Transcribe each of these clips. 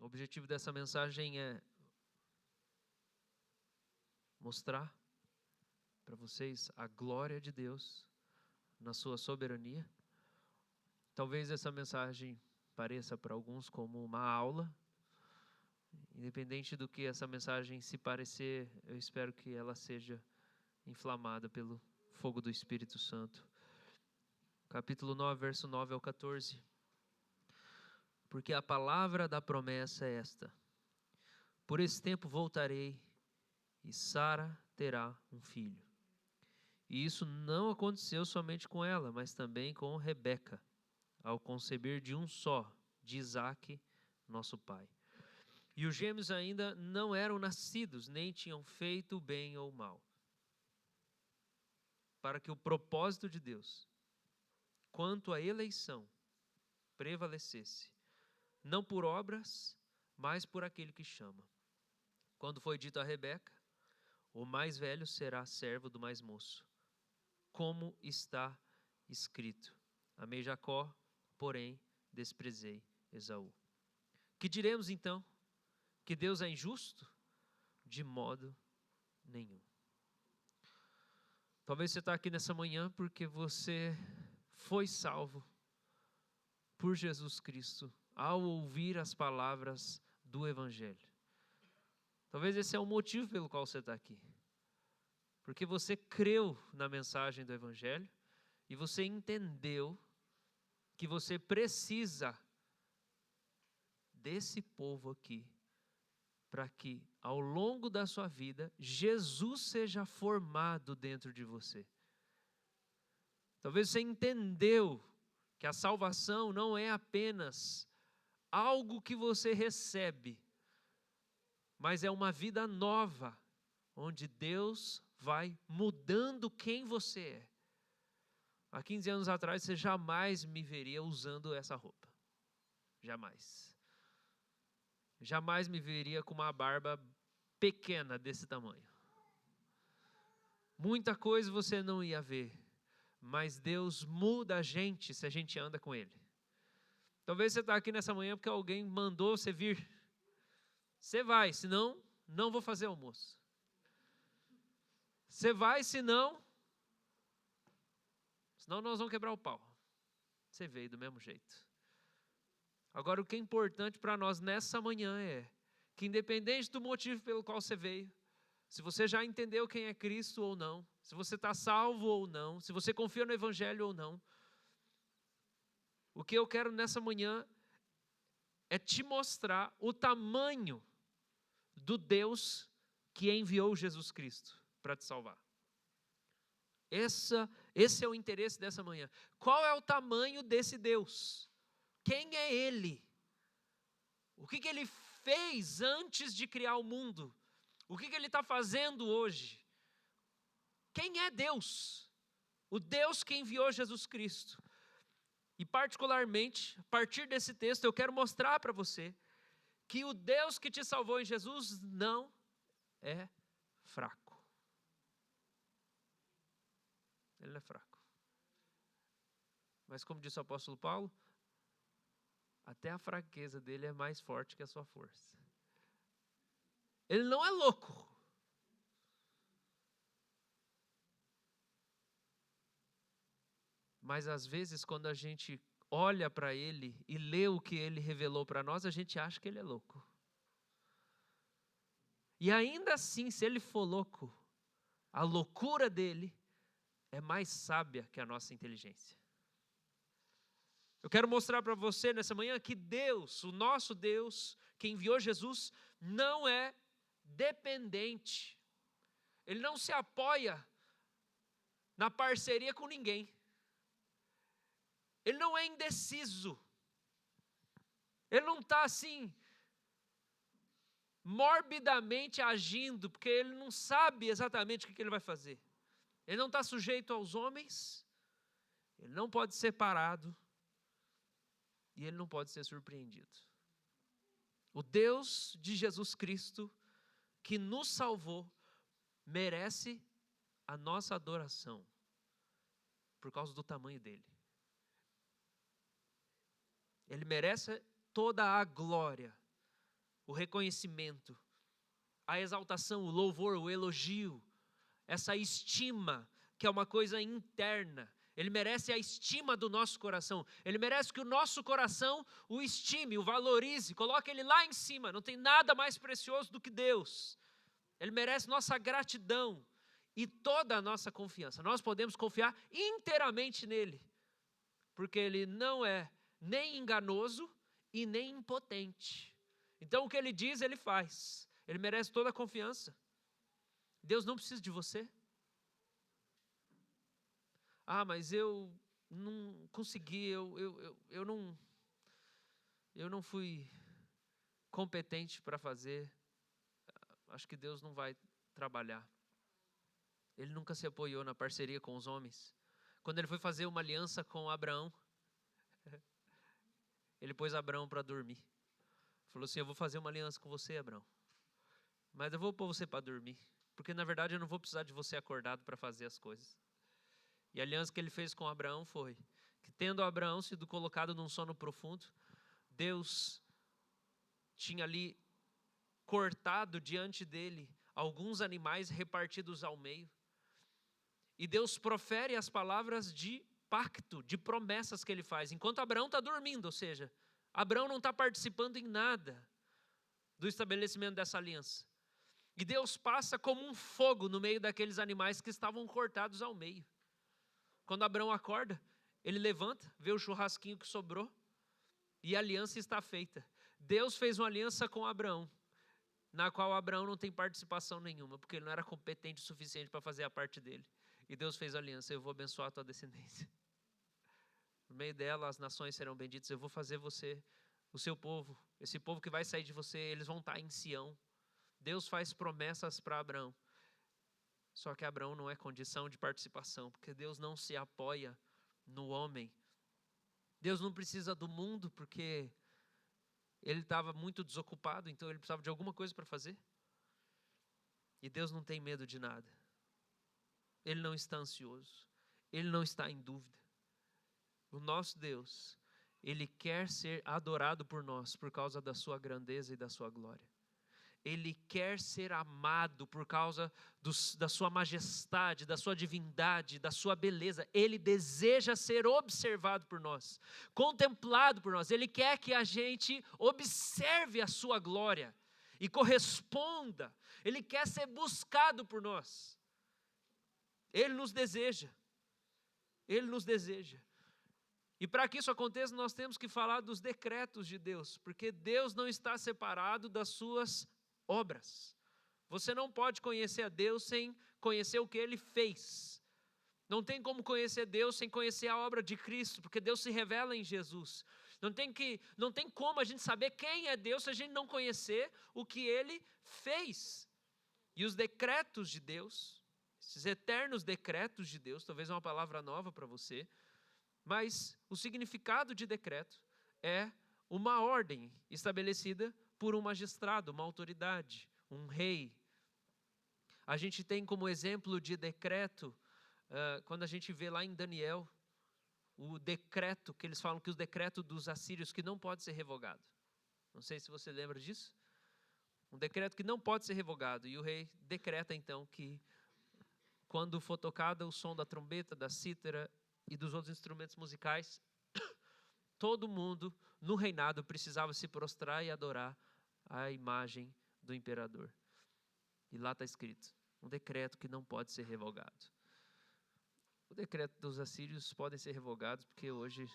O objetivo dessa mensagem é mostrar para vocês a glória de Deus na sua soberania. Talvez essa mensagem pareça para alguns como uma aula. Independente do que essa mensagem se parecer, eu espero que ela seja inflamada pelo fogo do Espírito Santo. Capítulo 9, verso 9 ao 14. Porque a palavra da promessa é esta: por esse tempo voltarei e Sara terá um filho. E isso não aconteceu somente com ela, mas também com Rebeca, ao conceber de um só, de Isaque, nosso pai. E os gêmeos ainda não eram nascidos, nem tinham feito bem ou mal, para que o propósito de Deus, quanto à eleição, prevalecesse, não por obras, mas por aquele que chama. Quando foi dito a Rebeca: o mais velho será servo do mais moço, como está escrito: amei Jacó, porém desprezei Esaú. Que diremos então? Que Deus é injusto? De modo nenhum. Talvez você está aqui nessa manhã porque você foi salvo por Jesus Cristo ao ouvir as palavras do Evangelho. Talvez esse é o motivo pelo qual você está aqui. Porque você creu na mensagem do Evangelho e você entendeu que você precisa desse povo aqui para que, ao longo da sua vida, Jesus seja formado dentro de você. Talvez você entendeu que a salvação não é apenas algo que você recebe, mas é uma vida nova, onde Deus vai mudando quem você é. Há 15 anos atrás, você jamais me veria usando essa roupa. Jamais. Jamais me veria com uma barba pequena desse tamanho. Muita coisa você não ia ver, mas Deus muda a gente se a gente anda com Ele. Talvez você está aqui nessa manhã porque alguém mandou você vir. Você vai, senão não vou fazer almoço. Você vai, senão nós vamos quebrar o pau. Você veio do mesmo jeito. Agora, o que é importante para nós nessa manhã é que, independente do motivo pelo qual você veio, se você já entendeu quem é Cristo ou não, se você está salvo ou não, se você confia no Evangelho ou não, o que eu quero nessa manhã é te mostrar o tamanho do Deus que enviou Jesus Cristo para te salvar. Esse é o interesse dessa manhã. Qual é o tamanho desse Deus? Quem é Ele? O que Ele fez antes de criar o mundo? O que Ele está fazendo hoje? Quem é Deus? O Deus que enviou Jesus Cristo. E particularmente, a partir desse texto, eu quero mostrar para você que o Deus que te salvou em Jesus não é fraco. Ele não é fraco. Mas como disse o apóstolo Paulo, até a fraqueza dele é mais forte que a sua força. Ele não é louco. Mas às vezes quando a gente olha para ele e lê o que ele revelou para nós, a gente acha que ele é louco. E ainda assim, se ele for louco, a loucura dele é mais sábia que a nossa inteligência. Eu quero mostrar para você nessa manhã que Deus, o nosso Deus, que enviou Jesus, não é dependente. Ele não se apoia na parceria com ninguém. Ele não é indeciso. Ele não está assim, morbidamente agindo, porque ele não sabe exatamente o que ele vai fazer. Ele não está sujeito aos homens, ele não pode ser parado, e ele não pode ser surpreendido. O Deus de Jesus Cristo, que nos salvou, merece a nossa adoração, por causa do tamanho dele. Ele merece toda a glória, o reconhecimento, a exaltação, o louvor, o elogio, essa estima, que é uma coisa interna. Ele merece a estima do nosso coração. Ele merece que o nosso coração o estime, o valorize, coloque ele lá em cima. Não tem nada mais precioso do que Deus. Ele merece nossa gratidão e toda a nossa confiança. Nós podemos confiar inteiramente nele, porque ele não é nem enganoso e nem impotente. Então o que ele diz, ele faz. Ele merece toda a confiança. Deus não precisa de você. Ah, mas eu não consegui, eu não fui competente para fazer. Acho que Deus não vai trabalhar. Ele nunca se apoiou na parceria com os homens. Quando ele foi fazer uma aliança com Abraão, ele pôs Abraão para dormir. Falou assim, eu vou fazer uma aliança com você, Abraão, mas eu vou pôr você para dormir, porque na verdade eu não vou precisar de você acordado para fazer as coisas. E a aliança que ele fez com Abraão foi que, tendo Abraão sido colocado num sono profundo, Deus tinha ali cortado diante dele alguns animais repartidos ao meio. E Deus profere as palavras de pacto, de promessas que ele faz, enquanto Abraão está dormindo, ou seja, Abraão não está participando em nada do estabelecimento dessa aliança. E Deus passa como um fogo no meio daqueles animais que estavam cortados ao meio. Quando Abraão acorda, ele levanta, vê o churrasquinho que sobrou e a aliança está feita. Deus fez uma aliança com Abraão, na qual Abraão não tem participação nenhuma, porque ele não era competente o suficiente para fazer a parte dele. E Deus fez a aliança, eu vou abençoar a tua descendência. No meio dela as nações serão benditas, eu vou fazer você, o seu povo, esse povo que vai sair de você, eles vão estar em Sião. Deus faz promessas para Abraão. Só que Abraão não é condição de participação, porque Deus não se apoia no homem. Deus não precisa do mundo, porque ele estava muito desocupado, então ele precisava de alguma coisa para fazer. E Deus não tem medo de nada. Ele não está ansioso. Ele não está em dúvida. O nosso Deus, ele quer ser adorado por nós por causa da sua grandeza e da sua glória. Ele quer ser amado por causa da sua majestade, da sua divindade, da sua beleza. Ele deseja ser observado por nós, contemplado por nós. Ele quer que a gente observe a sua glória e corresponda. Ele quer ser buscado por nós. Ele nos deseja. Ele nos deseja. E para que isso aconteça, nós temos que falar dos decretos de Deus, porque Deus não está separado das suas obras. Você não pode conhecer a Deus sem conhecer o que Ele fez. Não tem como conhecer Deus sem conhecer a obra de Cristo, porque Deus se revela em Jesus. Não tem como a gente saber quem é Deus se a gente não conhecer o que Ele fez. E os decretos de Deus, esses eternos decretos de Deus, talvez é uma palavra nova para você, mas o significado de decreto é uma ordem estabelecida por um magistrado, uma autoridade, um rei. A gente tem como exemplo de decreto, quando a gente vê lá em Daniel, o decreto, que eles falam que o decreto dos assírios que não pode ser revogado. Não sei se você lembra disso. Um decreto que não pode ser revogado. E o rei decreta então que quando for tocado o som da trombeta, da cítara e dos outros instrumentos musicais, todo mundo no reinado precisava se prostrar e adorar a imagem do imperador. E lá está escrito, um decreto que não pode ser revogado. O decreto dos assírios podem ser revogados, porque hoje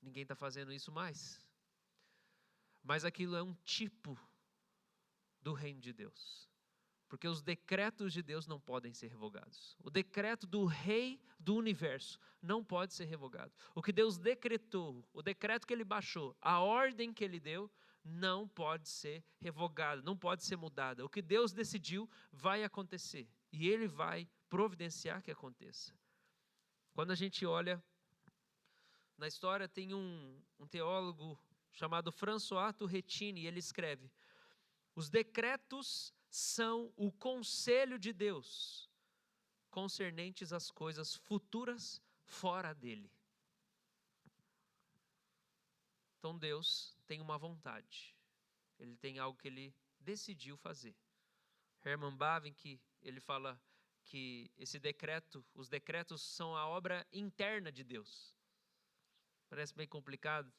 ninguém está fazendo isso mais. Mas aquilo é um tipo do reino de Deus. Porque os decretos de Deus não podem ser revogados. O decreto do rei do universo não pode ser revogado. O que Deus decretou, o decreto que Ele baixou, a ordem que Ele deu, não pode ser revogada, não pode ser mudada. O que Deus decidiu vai acontecer. E Ele vai providenciar que aconteça. Quando a gente olha na história, tem um teólogo chamado François Turretini, e ele escreve: os decretos são o conselho de Deus concernentes às coisas futuras fora dele. Então Deus tem uma vontade. Ele tem algo que ele decidiu fazer. Herman Bavinck, ele fala que os decretos são a obra interna de Deus. Parece bem complicado.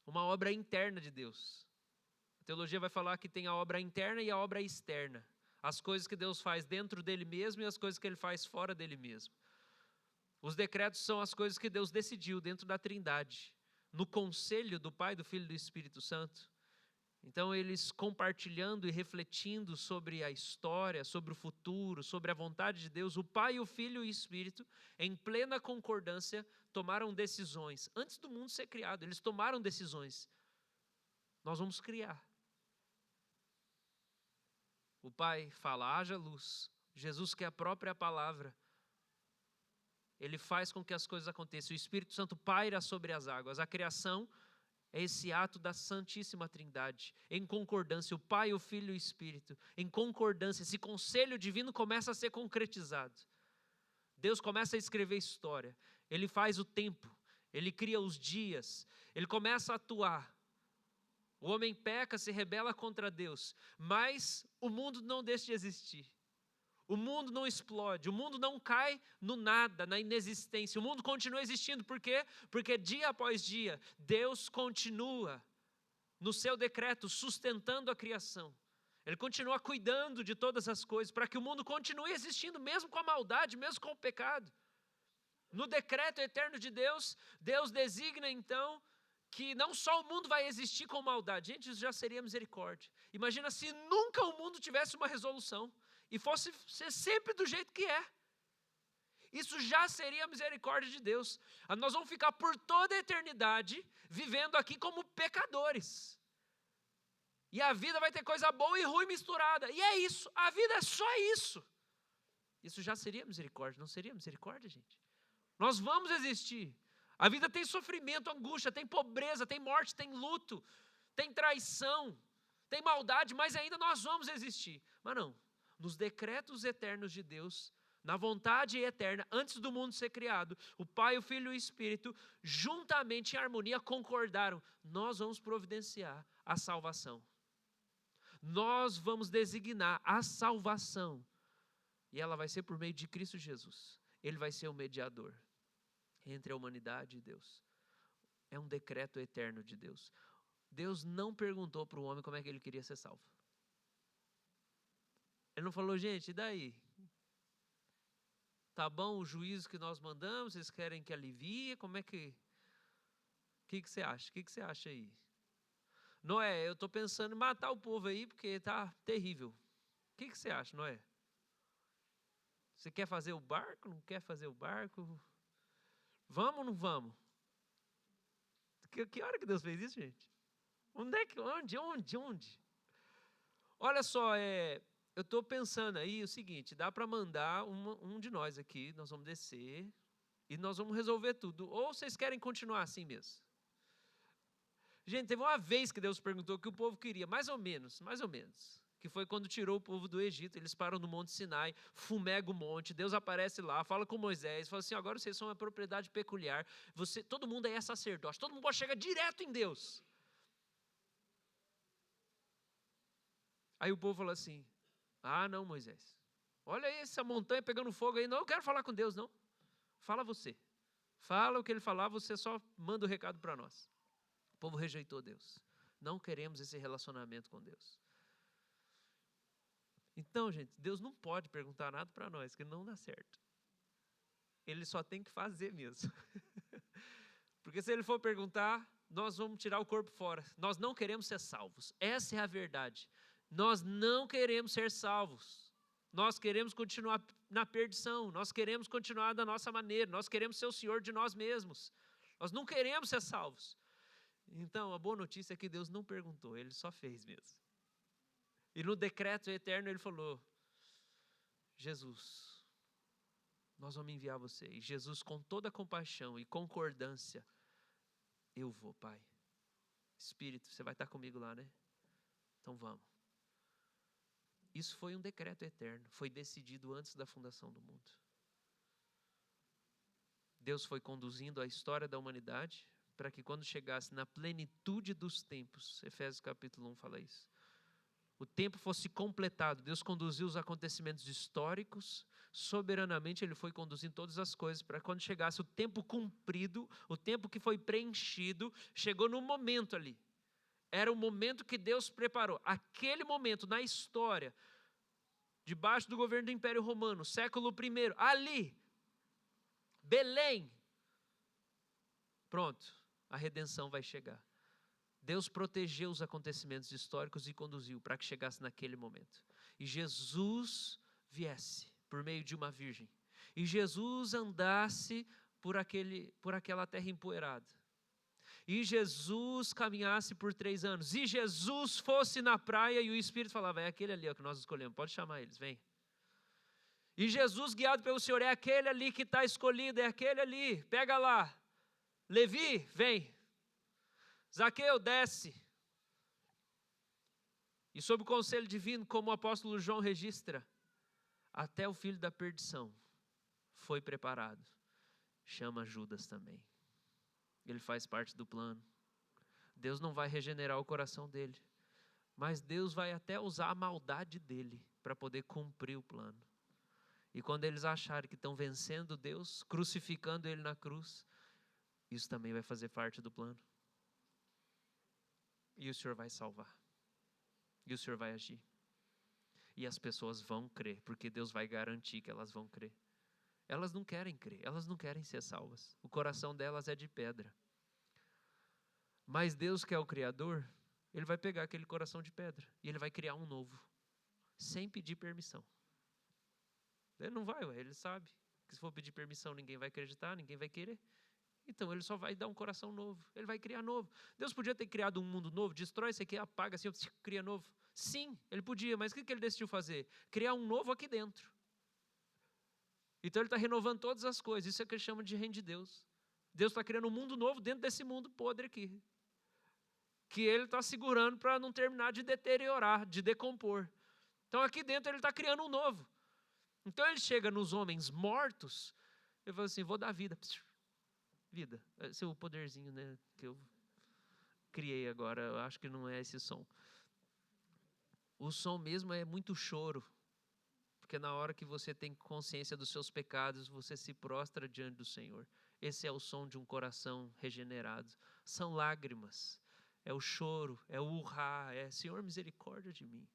Uma obra interna de Deus. A teologia vai falar que tem a obra interna e a obra externa. As coisas que Deus faz dentro dele mesmo e as coisas que ele faz fora dele mesmo. Os decretos são as coisas que Deus decidiu dentro da Trindade, no conselho do Pai, do Filho e do Espírito Santo. Então, eles compartilhando e refletindo sobre a história, sobre o futuro, sobre a vontade de Deus, o Pai, o Filho e o Espírito, em plena concordância, tomaram decisões. Antes do mundo ser criado, eles tomaram decisões. Nós vamos criar. O Pai fala, haja luz. Jesus, que é a própria palavra, ele faz com que as coisas aconteçam. O Espírito Santo paira sobre as águas. A criação é esse ato da Santíssima Trindade, em concordância, o Pai, o Filho e o Espírito, em concordância, esse conselho divino começa a ser concretizado. Deus começa a escrever história, Ele faz o tempo, Ele cria os dias, Ele começa a atuar. O homem peca, se rebela contra Deus, mas o mundo não deixa de existir. O mundo não explode, o mundo não cai no nada, na inexistência. O mundo continua existindo, por quê? Porque dia após dia, Deus continua no seu decreto, sustentando a criação. Ele continua cuidando de todas as coisas, para que o mundo continue existindo, mesmo com a maldade, mesmo com o pecado. No decreto eterno de Deus, Deus designa então que não só o mundo vai existir com maldade. Gente, isso já seria misericórdia. Imagina se nunca o mundo tivesse uma resolução e fosse ser sempre do jeito que é. Isso já seria misericórdia de Deus. Nós vamos ficar por toda a eternidade vivendo aqui como pecadores. E a vida vai ter coisa boa e ruim misturada. E é isso, a vida é só isso. Isso já seria misericórdia, não seria misericórdia, gente? Nós vamos existir. A vida tem sofrimento, angústia, tem pobreza, tem morte, tem luto, tem traição, tem maldade, mas ainda nós vamos existir. Mas não. Nos decretos eternos de Deus, na vontade eterna, antes do mundo ser criado, o Pai, o Filho e o Espírito, juntamente em harmonia, concordaram, nós vamos providenciar a salvação. Nós vamos designar a salvação, e ela vai ser por meio de Cristo Jesus. Ele vai ser o mediador entre a humanidade e Deus. É um decreto eterno de Deus. Deus não perguntou para o homem como é que ele queria ser salvo. Ele não falou, gente, e daí? Tá bom o juízo que nós mandamos? Vocês querem que alivie? Como é que... O que você acha? O que você acha aí? Noé, eu estou pensando em matar o povo aí porque está terrível. O que você acha, Noé? Você quer fazer o barco? Não quer fazer o barco? Vamos ou não vamos? Que hora que Deus fez isso, gente? Onde? Olha só, eu estou pensando aí o seguinte, dá para mandar um de nós aqui, nós vamos descer e nós vamos resolver tudo. Ou vocês querem continuar assim mesmo? Gente, teve uma vez que Deus perguntou o que o povo queria, mais ou menos, que foi quando tirou o povo do Egito. Eles param no Monte Sinai, fumega o monte, Deus aparece lá, fala com Moisés, fala assim, agora vocês são uma propriedade peculiar, todo mundo aí é sacerdote, todo mundo pode chegar direto em Deus. Aí o povo falou assim, não, Moisés, olha aí essa montanha pegando fogo aí, não, eu quero falar com Deus, não. Fala você. Fala o que ele falar, você só manda o recado para nós. O povo rejeitou Deus. Não queremos esse relacionamento com Deus. Então, gente, Deus não pode perguntar nada para nós, que não dá certo. Ele só tem que fazer mesmo. Porque se ele for perguntar, nós vamos tirar o corpo fora. Nós não queremos ser salvos. Essa é a verdade. Nós não queremos ser salvos. Nós queremos continuar na perdição. Nós queremos continuar da nossa maneira. Nós queremos ser o Senhor de nós mesmos. Nós não queremos ser salvos. Então, a boa notícia é que Deus não perguntou, Ele só fez mesmo. E no decreto eterno Ele falou, Jesus, nós vamos enviar você. E Jesus, com toda compaixão e concordância, eu vou, Pai. Espírito, você vai estar comigo lá, né? Então vamos. Isso foi um decreto eterno, foi decidido antes da fundação do mundo. Deus foi conduzindo a história da humanidade para que quando chegasse na plenitude dos tempos, Efésios capítulo 1 fala isso, o tempo fosse completado. Deus conduziu os acontecimentos históricos, soberanamente Ele foi conduzindo todas as coisas, para quando chegasse o tempo cumprido, o tempo que foi preenchido, chegou no momento ali. Era o momento que Deus preparou. Aquele momento na história, debaixo do governo do Império Romano, século I, ali, Belém, pronto, a redenção vai chegar. Deus protegeu os acontecimentos históricos e conduziu para que chegasse naquele momento. E Jesus viesse por meio de uma virgem. E Jesus andasse por aquela terra empoeirada. E Jesus caminhasse por 3 anos. E Jesus fosse na praia e o Espírito falava, é aquele ali que nós escolhemos, pode chamar eles, vem. E Jesus, guiado pelo Senhor, é aquele ali que está escolhido, é aquele ali, pega lá. Levi, vem. Zaqueu, desce. E sob o conselho divino, como o apóstolo João registra, até o filho da perdição foi preparado. Chama Judas também. Ele faz parte do plano. Deus não vai regenerar o coração dele, mas Deus vai até usar a maldade dele para poder cumprir o plano. E quando eles acharem que estão vencendo Deus, crucificando Ele na cruz, isso também vai fazer parte do plano. E o Senhor vai salvar. E o Senhor vai agir. E as pessoas vão crer, porque Deus vai garantir que elas vão crer. Elas não querem crer, elas não querem ser salvas. O coração delas é de pedra. Mas Deus, que é o Criador, Ele vai pegar aquele coração de pedra e Ele vai criar um novo, sem pedir permissão. Ele não vai, Ele sabe que se for pedir permissão ninguém vai acreditar, ninguém vai querer. Então Ele só vai dar um coração novo, Ele vai criar novo. Deus podia ter criado um mundo novo, destrói isso aqui, apaga assim, cria novo. Sim, Ele podia, mas o que Ele decidiu fazer? Criar um novo aqui dentro. Então Ele está renovando todas as coisas, isso é o que Ele chama de reino de Deus. Deus está criando um mundo novo dentro desse mundo podre aqui, que Ele está segurando para não terminar de deteriorar, de decompor. Então aqui dentro Ele está criando um novo. Então Ele chega nos homens mortos, Ele fala assim, vou dar vida. Vida, esse é o poderzinho, né, que eu criei agora, eu acho que não é esse som. O som mesmo é muito choro, porque na hora que você tem consciência dos seus pecados, você se prostra diante do Senhor. Esse é o som de um coração regenerado. São lágrimas, é o choro, é o urrá, é Senhor, misericórdia de mim.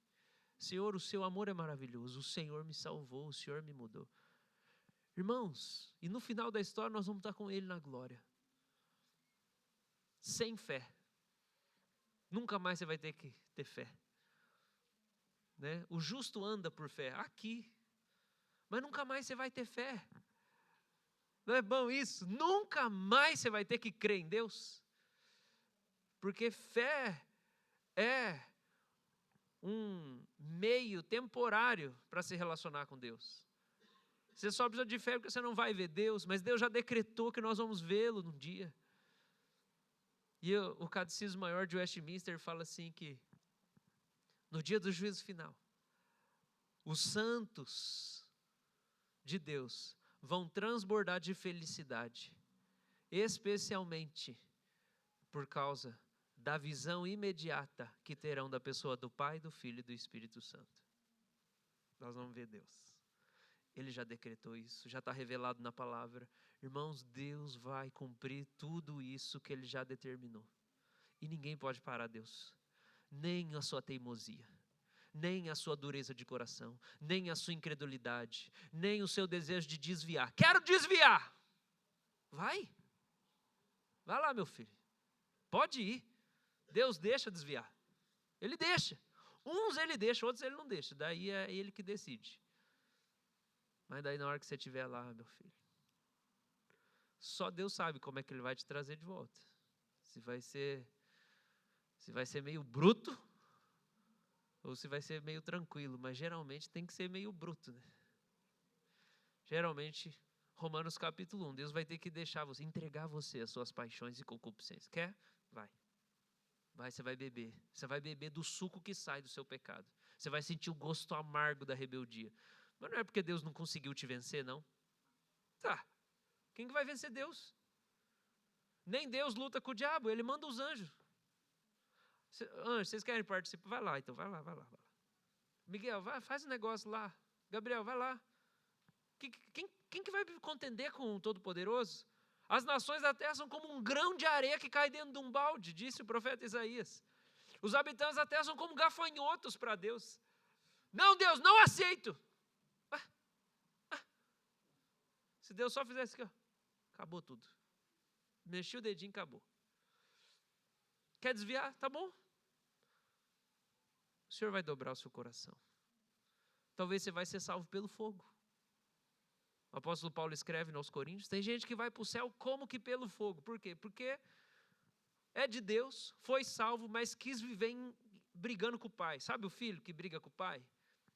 Senhor, o seu amor é maravilhoso, o Senhor me salvou, o Senhor me mudou. Irmãos, e no final da história nós vamos estar com Ele na glória. Sem fé. Nunca mais você vai ter que ter fé. Né? O justo anda por fé, aqui. Mas nunca mais você vai ter fé. Não é bom isso? Nunca mais você vai ter que crer em Deus. Porque fé é um meio temporário para se relacionar com Deus. Você só precisa de fé porque você não vai ver Deus, mas Deus já decretou que nós vamos vê-lo num dia. E o Catecismo Maior de Westminster fala assim que no dia do juízo final, os santos de Deus vão transbordar de felicidade, especialmente por causa da visão imediata que terão da pessoa do Pai, do Filho e do Espírito Santo. Nós vamos ver Deus. Ele já decretou isso, já está revelado na palavra. Irmãos, Deus vai cumprir tudo isso que Ele já determinou. E ninguém pode parar Deus. Nem a sua teimosia, nem a sua dureza de coração, nem a sua incredulidade, nem o seu desejo de desviar. Quero desviar! Vai lá, meu filho. Pode ir. Deus deixa desviar. Ele deixa. Uns Ele deixa, outros Ele não deixa. Daí é Ele que decide. Mas daí na hora que você estiver lá, meu filho, só Deus sabe como é que Ele vai te trazer de volta. Se vai ser meio bruto, ou se vai ser meio tranquilo, mas geralmente tem que ser meio bruto, né? Geralmente, Romanos capítulo 1, Deus vai ter que deixar você, entregar você as suas paixões e concupiscências. Quer? Vai. Vai, você vai beber. Você vai beber do suco que sai do seu pecado. Você vai sentir o gosto amargo da rebeldia. Mas não é porque Deus não conseguiu te vencer, não. Tá. Quem que vai vencer Deus? Nem Deus luta com o diabo, ele manda os anjos. Anjos, vocês querem participar? Vai lá, então, vai lá. Miguel, vai, faz um negócio lá. Gabriel, vai lá. Quem que vai contender com o Todo-Poderoso? As nações da terra são como um grão de areia que cai dentro de um balde, disse o profeta Isaías. Os habitantes da terra são como gafanhotos para Deus. Não, Deus, não aceito. Se Deus só fizesse aqui, acabou tudo. Mexi o dedinho, acabou. Quer desviar? Tá bom. O Senhor vai dobrar o seu coração. Talvez você vai ser salvo pelo fogo. O apóstolo Paulo escreve aos Coríntios, tem gente que vai para o céu como que pelo fogo. Por quê? Porque é de Deus, foi salvo, mas quis viver brigando com o pai. Sabe o filho que briga com o pai?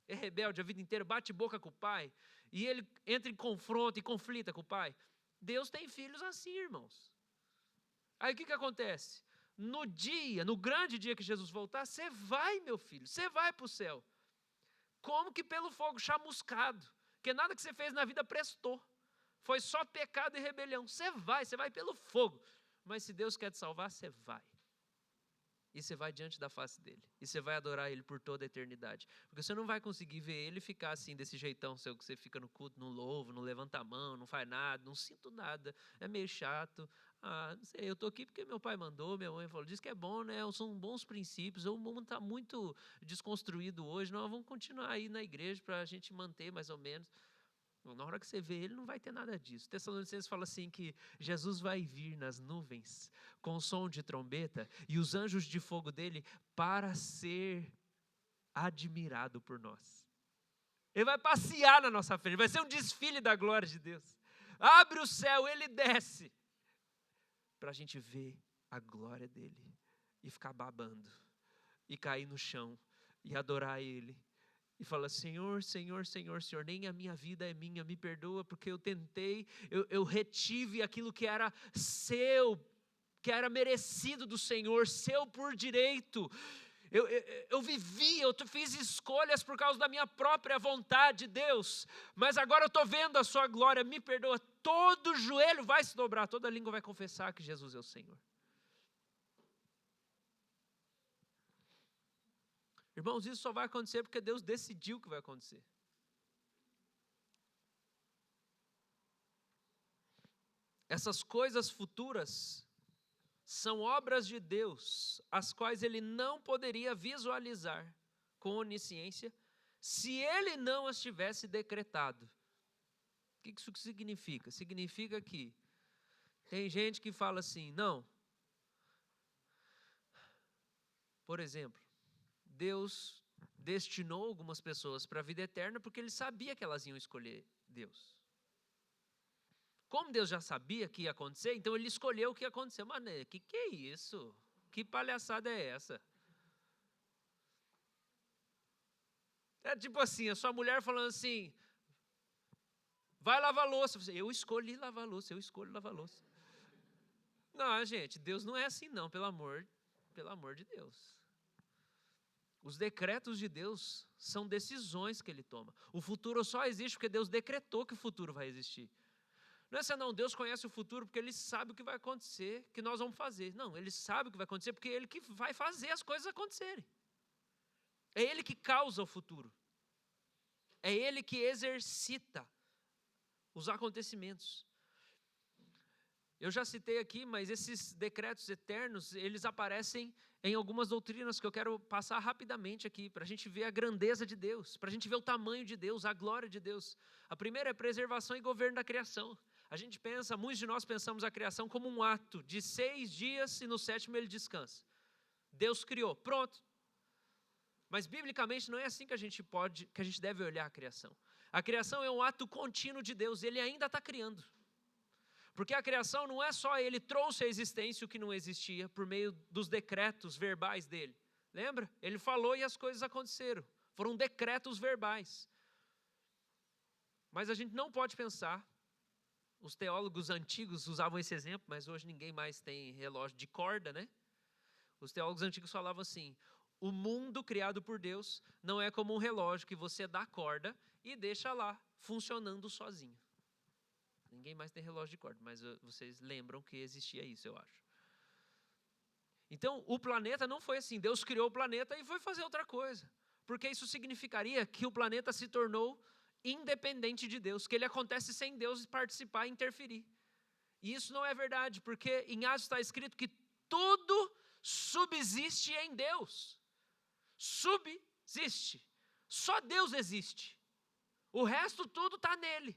É rebelde a vida inteira, bate boca com o pai, e ele entra em confronto e conflita com o pai. Deus tem filhos assim, irmãos. Aí o que acontece? No grande dia que Jesus voltar, você vai, meu filho, você vai para o céu. Como que pelo fogo chamuscado? Porque nada que você fez na vida prestou. Foi só pecado e rebelião. Você vai pelo fogo. Mas se Deus quer te salvar, você vai. E você vai diante da face dele. E você vai adorar ele por toda a eternidade. Porque você não vai conseguir ver ele e ficar assim, desse jeitão seu, que você fica no culto, não louva, não levanta a mão, não faz nada, não sinto nada. É meio chato. Não sei, eu estou aqui porque meu pai mandou, minha mãe falou, diz que é bom, né? São bons princípios, o mundo está muito desconstruído hoje, nós vamos continuar aí na igreja para a gente manter mais ou menos. Na hora que você vê ele, não vai ter nada disso. Tessalonicenses fala assim que Jesus vai vir nas nuvens com som de trombeta e os anjos de fogo dele para ser admirado por nós. Ele vai passear na nossa frente, vai ser um desfile da glória de Deus. Abre o céu, ele desce para a gente ver a glória dele e ficar babando e cair no chão e adorar ele. E fala, Senhor, Senhor, Senhor, Senhor, nem a minha vida é minha, me perdoa, porque eu tentei, eu retive aquilo que era seu, que era merecido do Senhor, seu por direito. Eu vivi, eu fiz escolhas por causa da minha própria vontade, Deus, mas agora eu estou vendo a sua glória, me perdoa. Todo joelho vai se dobrar, toda língua vai confessar que Jesus é o Senhor. Irmãos, isso só vai acontecer porque Deus decidiu que vai acontecer. Essas coisas futuras são obras de Deus, as quais ele não poderia visualizar com onisciência se ele não as tivesse decretado. O que isso significa? Significa que tem gente que fala assim, não. Por exemplo, Deus destinou algumas pessoas para a vida eterna porque ele sabia que elas iam escolher Deus. Como Deus já sabia que ia acontecer, então ele escolheu o que ia acontecer. Mas que é isso? Que palhaçada é essa? É tipo assim, a sua mulher falando assim, vai lavar louça. Eu escolhi lavar louça, eu escolho lavar louça. Não, gente, Deus não é assim não, pelo amor de Deus. Os decretos de Deus são decisões que ele toma. O futuro só existe porque Deus decretou que o futuro vai existir. Não é assim, não, Deus conhece o futuro porque ele sabe o que vai acontecer, que nós vamos fazer. Não, ele sabe o que vai acontecer porque é ele que vai fazer as coisas acontecerem. É ele que causa o futuro. É ele que exercita os acontecimentos. Eu já citei aqui, mas esses decretos eternos, eles aparecem em algumas doutrinas que eu quero passar rapidamente aqui, para a gente ver a grandeza de Deus, para a gente ver o tamanho de Deus, a glória de Deus. A primeira é preservação e governo da criação. A gente pensa, muitos de nós pensamos a criação como um ato de 6 dias e no 7º ele descansa. Deus criou, pronto. Mas biblicamente não é assim que a gente deve olhar a criação. A criação é um ato contínuo de Deus, ele ainda está criando. Porque a criação não é só ele trouxe à existência o que não existia por meio dos decretos verbais dele. Lembra? Ele falou e as coisas aconteceram. Foram decretos verbais. Mas a gente não pode pensar, os teólogos antigos usavam esse exemplo, mas hoje ninguém mais tem relógio de corda, né? Os teólogos antigos falavam assim, o mundo criado por Deus não é como um relógio que você dá corda e deixa lá, funcionando sozinho. Ninguém mais tem relógio de corda, mas vocês lembram que existia isso, eu acho. Então, o planeta não foi assim. Deus criou o planeta e foi fazer outra coisa. Porque isso significaria que o planeta se tornou independente de Deus, que ele acontece sem Deus participar e interferir. E isso não é verdade, porque em Atos está escrito que tudo subsiste em Deus. Subsiste. Só Deus existe. O resto tudo está nele.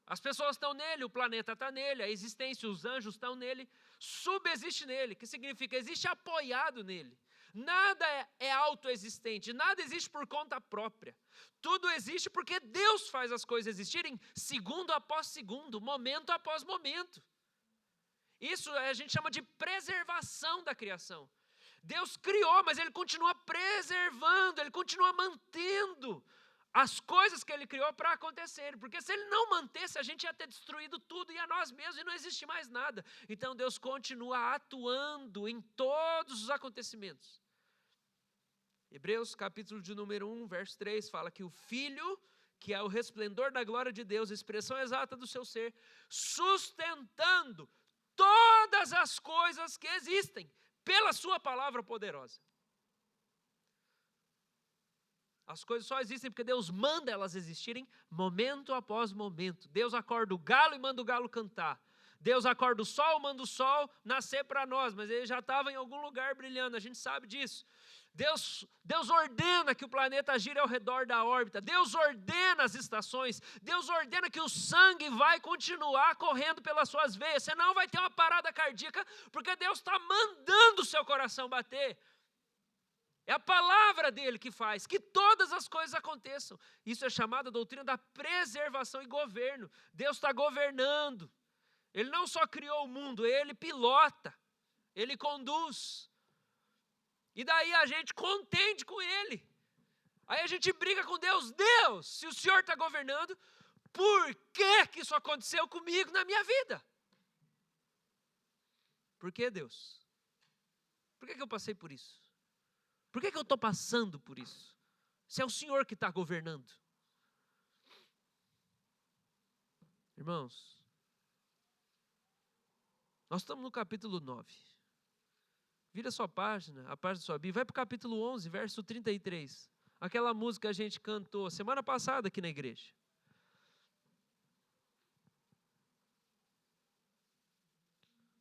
As pessoas estão nele, o planeta está nele, a existência, os anjos estão nele, subexiste nele, que significa existe apoiado nele. Nada é autoexistente, nada existe por conta própria. Tudo existe porque Deus faz as coisas existirem segundo após segundo, momento após momento. Isso a gente chama de preservação da criação. Deus criou, mas Ele continua preservando, Ele continua mantendo as coisas que Ele criou para acontecerem. Porque se Ele não mantesse, a gente ia ter destruído tudo e a nós mesmos e não existe mais nada. Então Deus continua atuando em todos os acontecimentos. Hebreus capítulo de número 1, verso 3, fala que o Filho, que é o resplendor da glória de Deus, a expressão exata do seu ser, sustentando todas as coisas que existem pela sua palavra poderosa. As coisas só existem porque Deus manda elas existirem momento após momento. Deus acorda o galo e manda o galo cantar. Deus acorda o sol, manda o sol nascer para nós, mas ele já estava em algum lugar brilhando, a gente sabe disso. Deus ordena que o planeta gire ao redor da órbita. Deus ordena as estações. Deus ordena que o sangue vai continuar correndo pelas suas veias. Você não vai ter uma parada cardíaca, porque Deus está mandando o seu coração bater. É a palavra dele que faz que todas as coisas aconteçam. Isso é chamada doutrina da preservação e governo. Deus está governando. Ele não só criou o mundo, ele pilota, ele conduz. E daí a gente contende com ele. Aí a gente briga com Deus. Deus, se o Senhor está governando, por que isso aconteceu comigo na minha vida? Por que, Deus? Por que eu passei por isso? Por que eu estou passando por isso? Se é o Senhor que está governando. Irmãos, nós estamos no capítulo 9. Vira sua página, a página da sua Bíblia, vai para o capítulo 11, verso 33. Aquela música que a gente cantou semana passada aqui na igreja.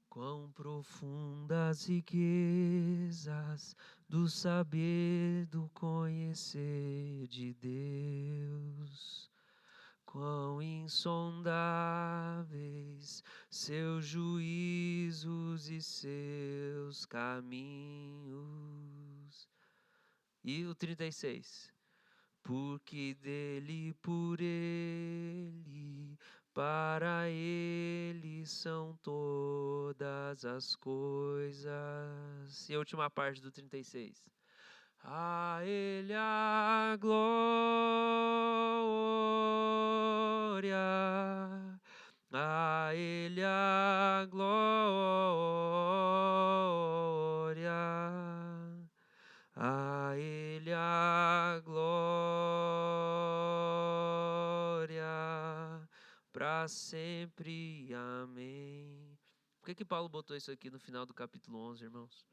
Quão profundas riquezas do saber, do conhecer de Deus. Quão insondáveis seus juízos e seus caminhos. E o 36. Porque dele, por ele, para ele são todas as coisas. E a última parte do 36. A ele a glória, a ele a glória, a ele a glória, para sempre, amém. Por que Paulo botou isso aqui no final do capítulo 11, irmãos?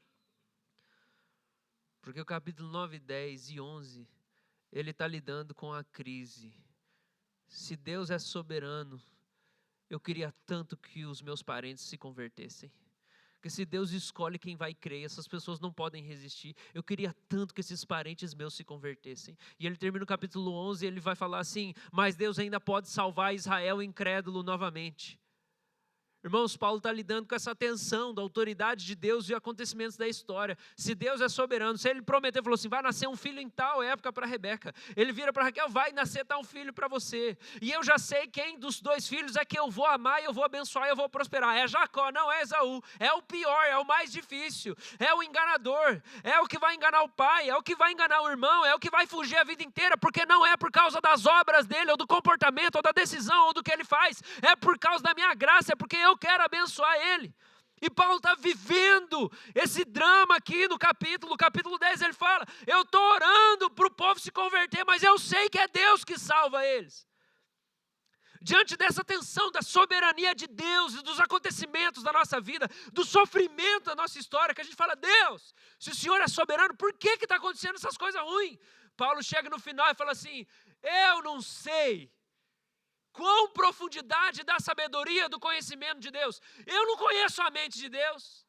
Porque o capítulo 9, 10 e 11, ele está lidando com a crise. Se Deus é soberano, eu queria tanto que os meus parentes se convertessem. Porque se Deus escolhe quem vai crer, essas pessoas não podem resistir. Eu queria tanto que esses parentes meus se convertessem. E ele termina o capítulo 11 e ele vai falar assim, mas Deus ainda pode salvar Israel incrédulo novamente. Irmãos, Paulo está lidando com essa tensão da autoridade de Deus e acontecimentos da história. Se Deus é soberano, se ele prometeu, falou assim, vai nascer um filho em tal época para Rebeca. Ele vira para Raquel, vai nascer tal filho para você. E eu já sei quem dos dois filhos é que eu vou amar, eu vou abençoar, eu vou prosperar. É Jacó, não é Esaú. É o pior, é o mais difícil. É o enganador. É o que vai enganar o pai, é o que vai enganar o irmão, é o que vai fugir a vida inteira, porque não é por causa das obras dele, ou do comportamento, ou da decisão, ou do que ele faz. É por causa da minha graça, é porque eu quero abençoar ele. E Paulo está vivendo esse drama aqui no capítulo 10 ele fala, eu estou orando para o povo se converter, mas eu sei que é Deus que salva eles. diante dessa tensão da soberania de Deus e dos acontecimentos da nossa vida, do sofrimento da nossa história, que a gente fala, Deus, se o Senhor é soberano, por que está acontecendo essas coisas ruins? Paulo chega no final e fala assim, eu não sei qual profundidade da sabedoria, do conhecimento de Deus. Eu não conheço a mente de Deus.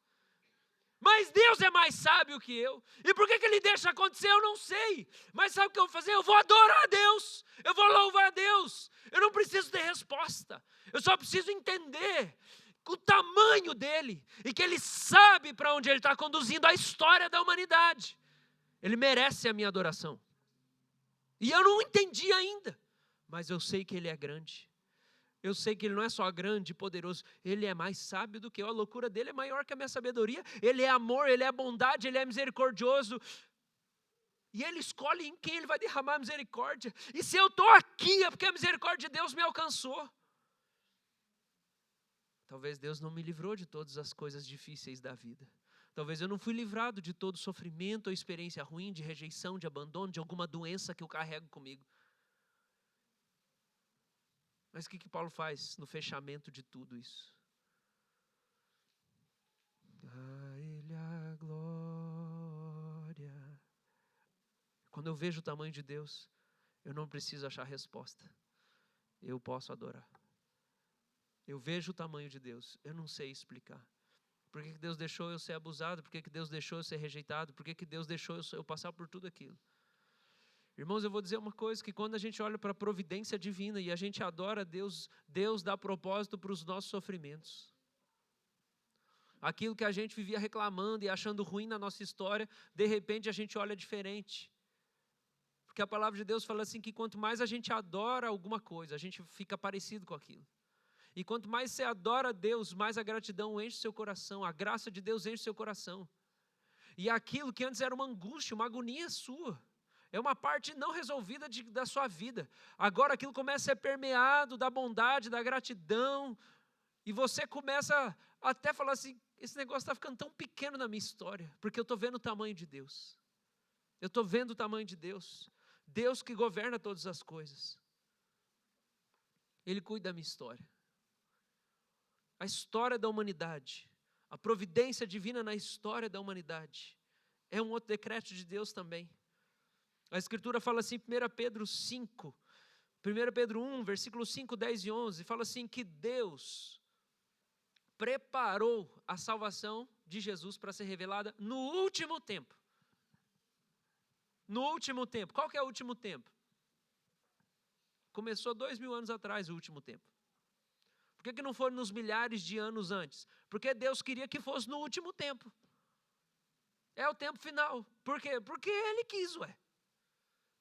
Mas Deus é mais sábio que eu. E por que Ele deixa acontecer? Eu não sei. Mas sabe o que eu vou fazer? Eu vou adorar a Deus. Eu vou louvar a Deus. Eu não preciso ter resposta. Eu só preciso entender o tamanho dEle. E que Ele sabe para onde Ele está conduzindo a história da humanidade. Ele merece a minha adoração. E eu não entendi ainda. Mas eu sei que Ele é grande. Eu sei que Ele não é só grande e poderoso, Ele é mais sábio do que eu, a loucura dEle é maior que a minha sabedoria, Ele é amor, Ele é bondade, Ele é misericordioso, e Ele escolhe em quem Ele vai derramar misericórdia, e se eu estou aqui é porque a misericórdia de Deus me alcançou. Talvez Deus não me livrou de todas as coisas difíceis da vida, talvez eu não fui livrado de todo sofrimento ou experiência ruim, de rejeição, de abandono, de alguma doença que eu carrego comigo. Mas o que Paulo faz no fechamento de tudo isso? A Ele a glória. Quando eu vejo o tamanho de Deus, eu não preciso achar resposta. Eu posso adorar. Eu vejo o tamanho de Deus, eu não sei explicar. Por que Deus deixou eu ser abusado? Por que Deus deixou eu ser rejeitado? Por que Deus deixou eu passar por tudo aquilo? Irmãos, eu vou dizer uma coisa, que quando a gente olha para a providência divina e a gente adora Deus, Deus dá propósito para os nossos sofrimentos. Aquilo que a gente vivia reclamando e achando ruim na nossa história, de repente a gente olha diferente. Porque a palavra de Deus fala assim que quanto mais a gente adora alguma coisa, a gente fica parecido com aquilo. E quanto mais você adora a Deus, mais a gratidão enche seu coração, a graça de Deus enche seu coração. E aquilo que antes era uma angústia, uma agonia sua, é uma parte não resolvida da sua vida. Agora aquilo começa a ser permeado da bondade, da gratidão. E você começa até a falar assim, esse negócio está ficando tão pequeno na minha história. Porque eu estou vendo o tamanho de Deus. Eu estou vendo o tamanho de Deus. Deus que governa todas as coisas. Ele cuida da minha história. A história da humanidade. A providência divina na história da humanidade. É um outro decreto de Deus também. A Escritura fala assim, 1 Pedro 5, 1 Pedro 1, versículos 5, 10 e 11, fala assim que Deus preparou a salvação de Jesus para ser revelada no último tempo. No último tempo. Qual que é o último tempo? Começou 2000 anos atrás o último tempo. Por que não foi nos milhares de anos antes? Porque Deus queria que fosse no último tempo. É o tempo final. Por quê? Porque Ele quis, ué.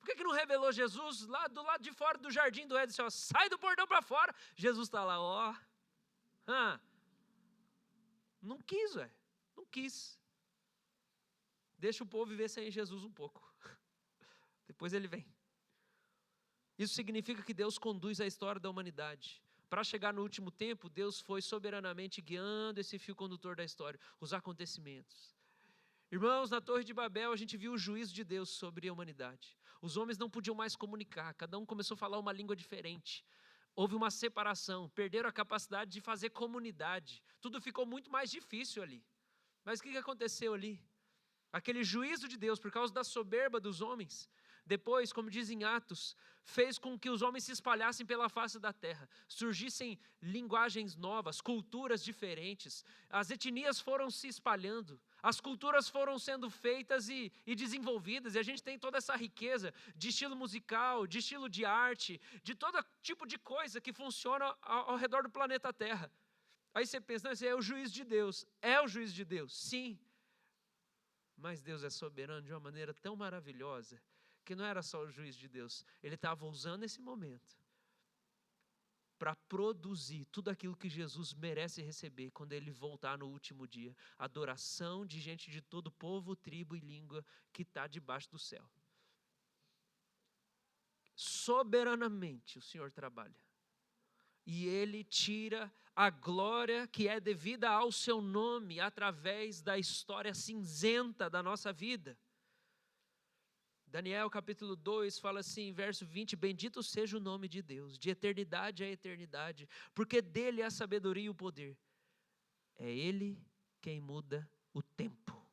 Por que não revelou Jesus lá do lado de fora do jardim do Éden? Ó, sai do portão para fora. Jesus está lá, ó. Não quis, ué. Não quis. Deixa o povo viver sem Jesus um pouco. Depois Ele vem. Isso significa que Deus conduz a história da humanidade. Para chegar no último tempo, Deus foi soberanamente guiando esse fio condutor da história, os acontecimentos. Irmãos, na Torre de Babel a gente viu o juízo de Deus sobre a humanidade. Os homens não podiam mais comunicar, cada um começou a falar uma língua diferente. Houve uma separação, perderam a capacidade de fazer comunidade. Tudo ficou muito mais difícil ali. Mas o que aconteceu ali? Aquele juízo de Deus, por causa da soberba dos homens, depois, como diz em Atos, fez com que os homens se espalhassem pela face da terra. Surgissem linguagens novas, culturas diferentes. As etnias foram se espalhando. As culturas foram sendo feitas e desenvolvidas. E a gente tem toda essa riqueza de estilo musical, de estilo de arte, de todo tipo de coisa que funciona ao redor do planeta Terra. Aí você pensa, não, esse é o juízo de Deus. É o juízo de Deus, sim. Mas Deus é soberano de uma maneira tão maravilhosa que não era só o juízo de Deus. Ele estava usando esse momento para produzir tudo aquilo que Jesus merece receber quando Ele voltar no último dia. Adoração de gente de todo povo, tribo e língua que está debaixo do céu. Soberanamente o Senhor trabalha. E Ele tira a glória que é devida ao seu nome através da história cinzenta da nossa vida. Daniel capítulo 2 fala assim, verso 20, bendito seja o nome de Deus, de eternidade a eternidade, porque dele é a sabedoria e o poder. É ele quem muda o tempo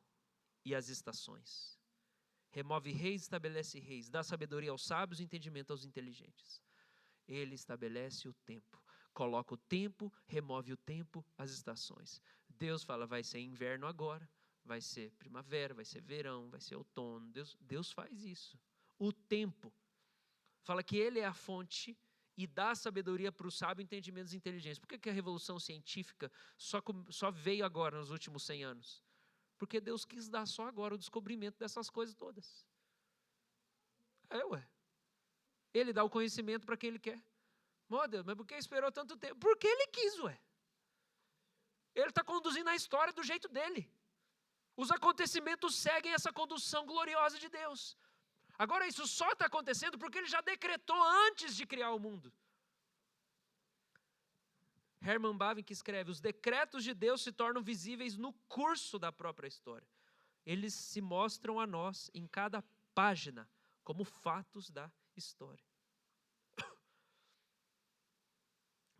e as estações. Remove reis, estabelece reis, dá sabedoria aos sábios e entendimento aos inteligentes. Ele estabelece o tempo, coloca o tempo, remove o tempo, as estações. Deus fala, vai ser inverno agora, vai ser primavera, vai ser verão, vai ser outono. Deus faz isso. O tempo. Fala que ele é a fonte e dá sabedoria para o sábio e entendimentos inteligentes. Por que a revolução científica só veio agora nos últimos 100 anos? Porque Deus quis dar só agora o descobrimento dessas coisas todas. Ele dá o conhecimento para quem ele quer. Meu Deus, mas por que esperou tanto tempo? Porque ele quis, Ele está conduzindo a história do jeito dele. Os acontecimentos seguem essa condução gloriosa de Deus. Agora isso só está acontecendo porque ele já decretou antes de criar o mundo. Herman Bavinck escreve, os decretos de Deus se tornam visíveis no curso da própria história. Eles se mostram a nós em cada página como fatos da história.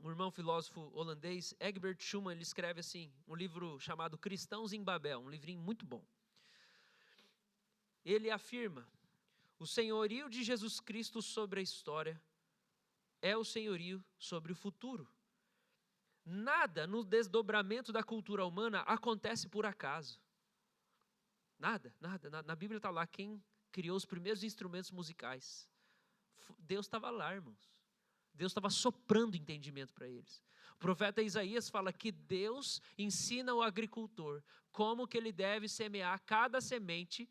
Um irmão filósofo holandês, Egbert Schumann, ele escreve assim, um livro chamado Cristãos em Babel, um livrinho muito bom. Ele afirma, o senhorio de Jesus Cristo sobre a história é o senhorio sobre o futuro. Nada no desdobramento da cultura humana acontece por acaso. Nada. Na Bíblia está lá quem criou os primeiros instrumentos musicais. Deus estava lá, irmãos. Deus estava soprando entendimento para eles. O profeta Isaías fala que Deus ensina o agricultor como que ele deve semear cada semente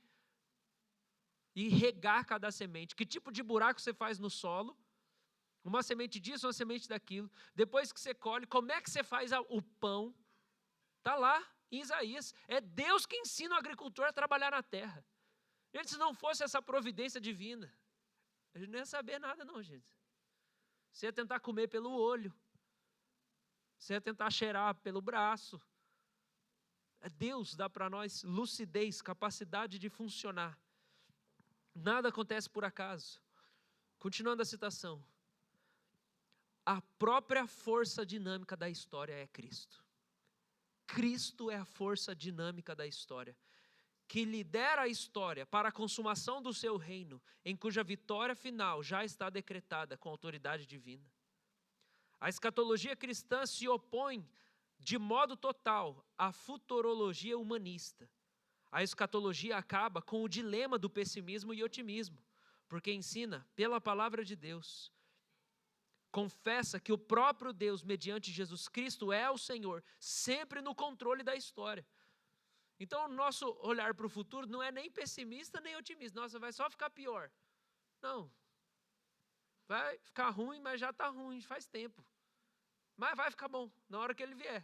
e regar cada semente. Que tipo de buraco você faz no solo? Uma semente disso, uma semente daquilo. Depois que você colhe, como é que você faz o pão? Está lá em Isaías. É Deus que ensina o agricultor a trabalhar na terra. Gente, se não fosse essa providência divina, a gente não ia saber nada não, gente. Você ia tentar comer pelo olho. Você ia tentar cheirar pelo braço. Deus dá para nós lucidez, capacidade de funcionar. Nada acontece por acaso. Continuando a citação. A própria força dinâmica da história é Cristo. Cristo é a força dinâmica da história, que lidera a história para a consumação do seu reino, em cuja vitória final já está decretada com autoridade divina. A escatologia cristã se opõe de modo total à futurologia humanista. A escatologia acaba com o dilema do pessimismo e otimismo, porque ensina, pela palavra de Deus, confessa que o próprio Deus, mediante Jesus Cristo, é o Senhor, sempre no controle da história. Então, o nosso olhar para o futuro não é nem pessimista nem otimista. Nossa, vai só ficar pior. Não. Vai ficar ruim, mas já está ruim, faz tempo. Mas vai ficar bom, na hora que ele vier.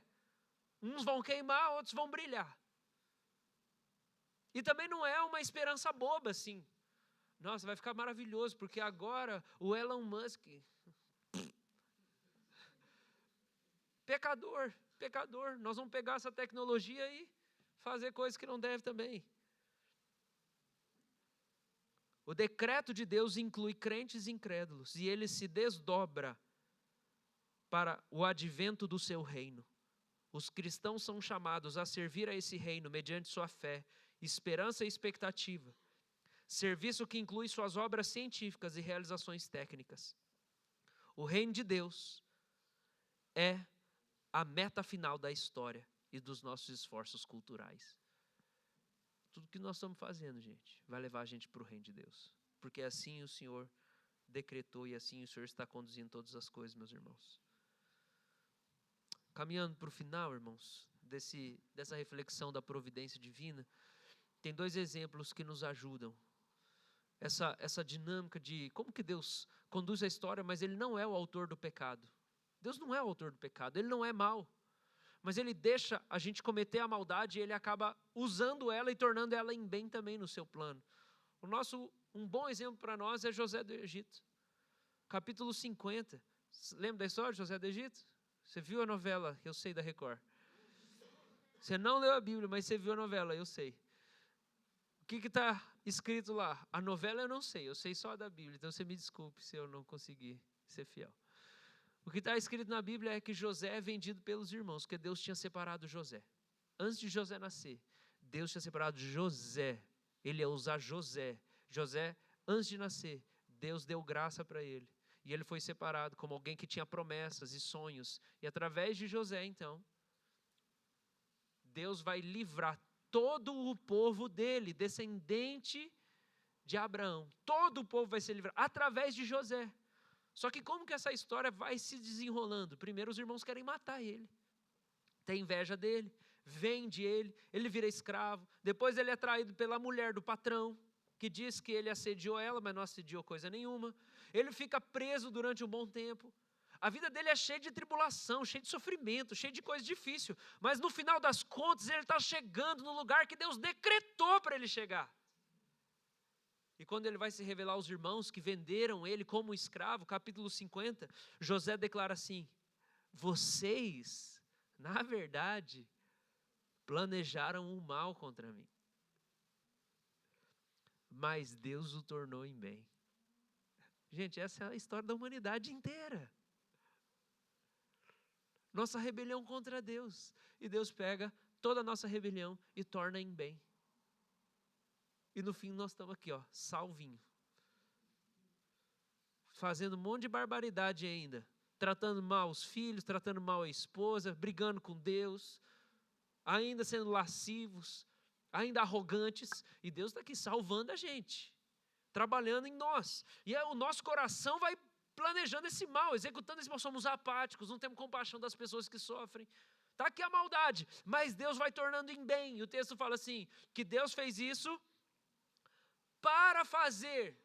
Uns vão queimar, outros vão brilhar. E também não é uma esperança boba, assim. Nossa, vai ficar maravilhoso, porque agora o Elon Musk... Pecador. Nós vamos pegar essa tecnologia e fazer coisas que não deve também. O decreto de Deus inclui crentes e incrédulos, e ele se desdobra para o advento do seu reino. Os cristãos são chamados a servir a esse reino mediante sua fé, esperança e expectativa. Serviço que inclui suas obras científicas e realizações técnicas. O reino de Deus é a meta final da história e dos nossos esforços culturais. Tudo que nós estamos fazendo, gente, vai levar a gente para o reino de Deus. Porque assim o Senhor decretou e assim o Senhor está conduzindo todas as coisas, meus irmãos. Caminhando para o final, irmãos, dessa reflexão da providência divina, tem 2 exemplos que nos ajudam. Essa dinâmica de como que Deus conduz a história, mas Ele não é o autor do pecado. Deus não é o autor do pecado, Ele não é mau. Mas Ele deixa a gente cometer a maldade e Ele acaba usando ela e tornando ela em bem também no seu plano. Um bom exemplo para nós é José do Egito. Capítulo 50. Lembra da história de José do Egito? Você viu a novela, eu sei, da Record. Você não leu a Bíblia, mas você viu a novela, eu sei. O que está escrito lá? A novela eu não sei, eu sei só a da Bíblia, então você me desculpe se eu não conseguir ser fiel. O que está escrito na Bíblia é que José é vendido pelos irmãos, porque Deus tinha separado José. Antes de José nascer, Deus tinha separado José. Ele ia usar José. José, antes de nascer, Deus deu graça para ele. E ele foi separado como alguém que tinha promessas e sonhos. E através de José, então, Deus vai livrar todo o povo dele, descendente de Abraão. Todo o povo vai ser livrado através de José. Só que como que essa história vai se desenrolando? Primeiro os irmãos querem matar ele. Tem inveja dele, vende ele, ele vira escravo. Depois ele é traído pela mulher do patrão, que diz que ele assediou ela, mas não assediou coisa nenhuma. Ele fica preso durante um bom tempo. A vida dele é cheia de tribulação, cheia de sofrimento, cheia de coisa difícil. Mas no final das contas ele está chegando no lugar que Deus decretou para ele chegar. E quando ele vai se revelar aos irmãos que venderam ele como escravo, capítulo 50, José declara assim: vocês, na verdade, planejaram o mal contra mim, mas Deus o tornou em bem. Gente, essa é a história da humanidade inteira. Nossa rebelião contra Deus. E Deus pega toda a nossa rebelião e torna em bem. E no fim nós estamos aqui, salvinho. Fazendo um monte de barbaridade ainda. Tratando mal os filhos, tratando mal a esposa, brigando com Deus. Ainda sendo lascivos, ainda arrogantes. E Deus está aqui salvando a gente. Trabalhando em nós. E o nosso coração vai planejando esse mal, executando esse mal. Somos apáticos, não temos compaixão das pessoas que sofrem. Está aqui a maldade, mas Deus vai tornando em bem. E o texto fala assim, que Deus fez isso para fazer.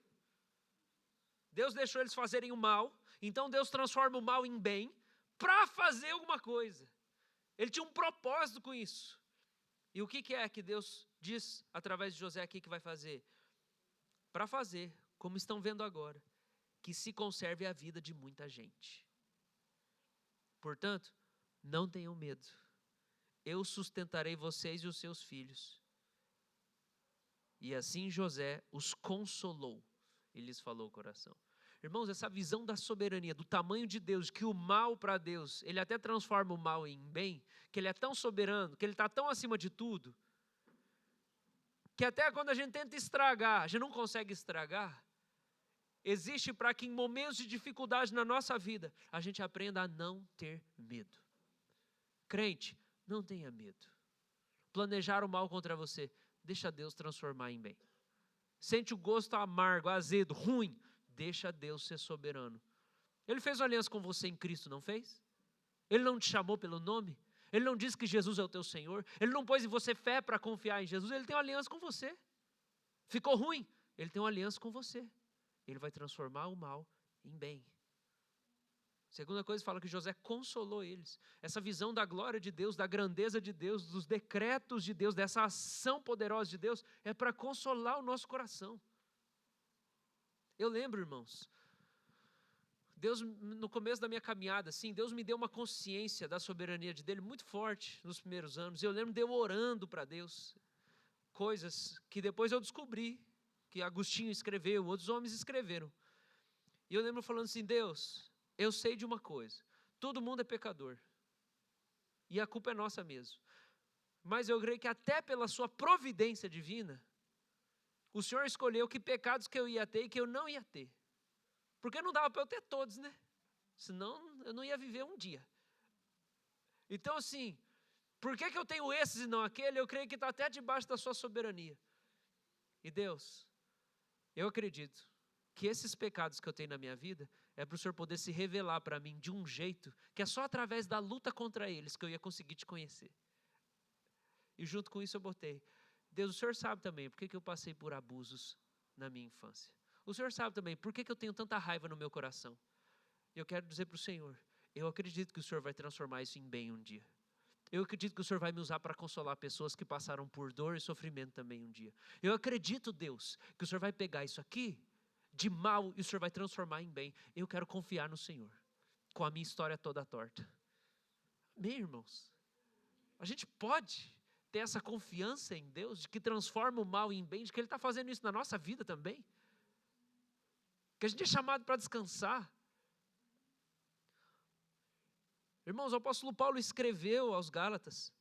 Deus deixou eles fazerem o mal, então Deus transforma o mal em bem para fazer alguma coisa. Ele tinha um propósito com isso. E o que é que Deus diz através de José aqui que vai fazer? Para fazer, como estão vendo agora, que se conserve a vida de muita gente. Portanto, não tenham medo. Eu sustentarei vocês e os seus filhos. E assim José os consolou e lhes falou o coração. Irmãos, essa visão da soberania, do tamanho de Deus, que o mal para Deus, ele até transforma o mal em bem, que ele é tão soberano, que ele está tão acima de tudo, que até quando a gente tenta estragar, a gente não consegue estragar. Existe para que em momentos de dificuldade na nossa vida, a gente aprenda a não ter medo. Crente, não tenha medo. Planejar o mal contra você, deixa Deus transformar em bem. Sente o gosto amargo, azedo, ruim, deixa Deus ser soberano. Ele fez uma aliança com você em Cristo, não fez? Ele não te chamou pelo nome? Ele não disse que Jesus é o teu Senhor? Ele não pôs em você fé para confiar em Jesus? Ele tem uma aliança com você. Ficou ruim? Ele tem uma aliança com você. Ele vai transformar o mal em bem. Segunda coisa, fala que José consolou eles. Essa visão da glória de Deus, da grandeza de Deus, dos decretos de Deus, dessa ação poderosa de Deus, é para consolar o nosso coração. Eu lembro, irmãos, Deus, no começo da minha caminhada, assim, Deus me deu uma consciência da soberania dele muito forte nos primeiros anos. Eu lembro de eu orando para Deus, coisas que depois eu descobri, que Agostinho escreveu, outros homens escreveram. E eu lembro falando assim, Deus, eu sei de uma coisa, todo mundo é pecador, e a culpa é nossa mesmo. Mas eu creio que até pela sua providência divina, o Senhor escolheu que pecados que eu ia ter e que eu não ia ter. Porque não dava para eu ter todos, né? Senão eu não ia viver um dia. Então assim, por que eu tenho esses e não aquele? Eu creio que está até debaixo da sua soberania. E Deus, eu acredito que esses pecados que eu tenho na minha vida é para o Senhor poder se revelar para mim de um jeito que é só através da luta contra eles que eu ia conseguir te conhecer. E junto com isso eu botei, Deus, o Senhor sabe também por que eu passei por abusos na minha infância. O Senhor sabe também por que eu tenho tanta raiva no meu coração. Eu quero dizer para o Senhor, eu acredito que o Senhor vai transformar isso em bem um dia. Eu acredito que o Senhor vai me usar para consolar pessoas que passaram por dor e sofrimento também um dia. Eu acredito, Deus, que o Senhor vai pegar isso aqui de mal e o Senhor vai transformar em bem. Eu quero confiar no Senhor, com a minha história toda torta. Amém, irmãos? A gente pode ter essa confiança em Deus, de que transforma o mal em bem, de que Ele está fazendo isso na nossa vida também. Que a gente é chamado para descansar. Irmãos, o apóstolo Paulo escreveu aos Gálatas,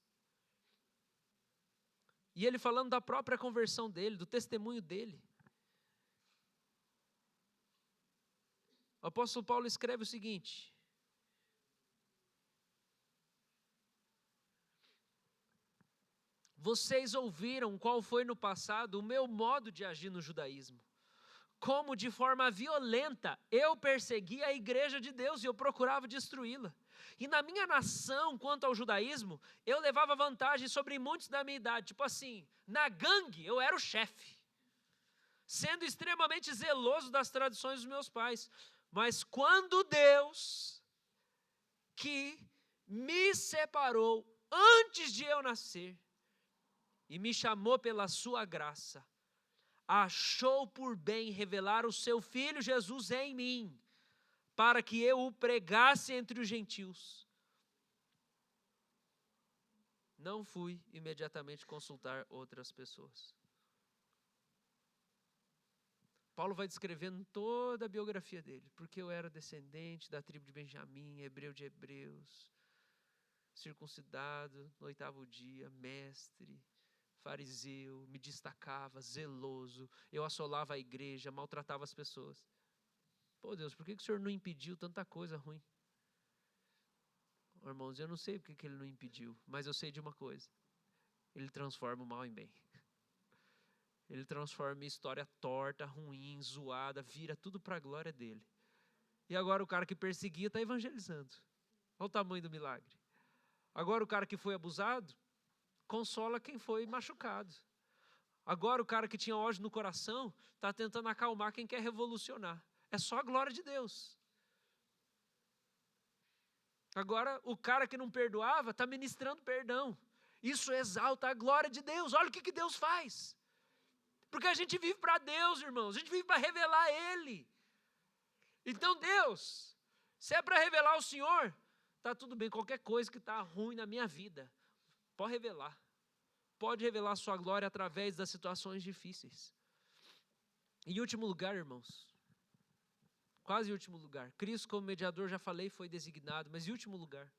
e ele falando da própria conversão dele, do testemunho dele. O apóstolo Paulo escreve o seguinte: vocês ouviram qual foi no passado o meu modo de agir no judaísmo. Como de forma violenta eu perseguia a igreja de Deus e eu procurava destruí-la. E na minha nação, quanto ao judaísmo, eu levava vantagem sobre muitos da minha idade. Tipo assim, na gangue eu era o chefe, sendo extremamente zeloso das tradições dos meus pais. Mas quando Deus, que me separou antes de eu nascer, e me chamou pela sua graça, achou por bem revelar o seu Filho Jesus em mim, para que eu o pregasse entre os gentios. Não fui imediatamente consultar outras pessoas. Paulo vai descrevendo toda a biografia dele, porque eu era descendente da tribo de Benjamim, hebreu de hebreus, circuncidado no 8º dia, mestre, fariseu, me destacava, zeloso, eu assolava a igreja, maltratava as pessoas. Pô, Deus, por que o Senhor não impediu tanta coisa ruim? Oh, irmãos, eu não sei por que Ele não impediu, mas eu sei de uma coisa: Ele transforma o mal em bem. Ele transforma a história torta, ruim, zoada, vira tudo para a glória dEle. E agora o cara que perseguia está evangelizando. Olha o tamanho do milagre. Agora o cara que foi abusado consola quem foi machucado. Agora o cara que tinha ódio no coração está tentando acalmar quem quer revolucionar. É só a glória de Deus. Agora o cara que não perdoava está ministrando perdão. Isso exalta a glória de Deus. Olha o que Deus faz. Porque a gente vive para Deus, irmãos. A gente vive para revelar Ele. Então Deus, se é para revelar o Senhor, está tudo bem. Qualquer coisa que está ruim na minha vida, pode revelar. Pode revelar a sua glória através das situações difíceis. Em último lugar, irmãos, quase em último lugar, Cristo como mediador, já falei, foi designado, mas em último lugar,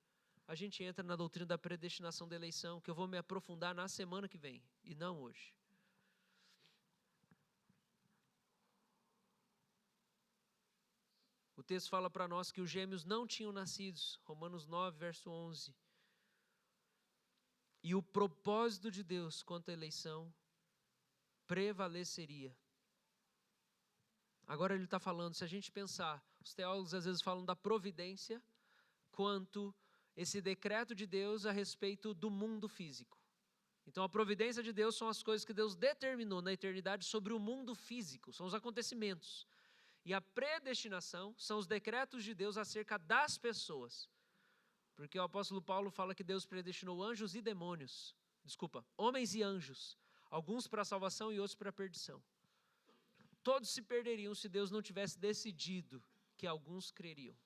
a gente entra na doutrina da predestinação da eleição, que eu vou me aprofundar na semana que vem, e não hoje. O texto fala para nós que os gêmeos não tinham nascido, Romanos 9, verso 11. E o propósito de Deus quanto à eleição prevaleceria. Agora ele está falando, se a gente pensar, os teólogos às vezes falam da providência quanto esse decreto de Deus a respeito do mundo físico. Então a providência de Deus são as coisas que Deus determinou na eternidade sobre o mundo físico, são os acontecimentos. E a predestinação são os decretos de Deus acerca das pessoas. Porque o apóstolo Paulo fala que Deus predestinou anjos e demônios. Homens e anjos. Alguns para a salvação e outros para a perdição. Todos se perderiam se Deus não tivesse decidido que alguns creriam.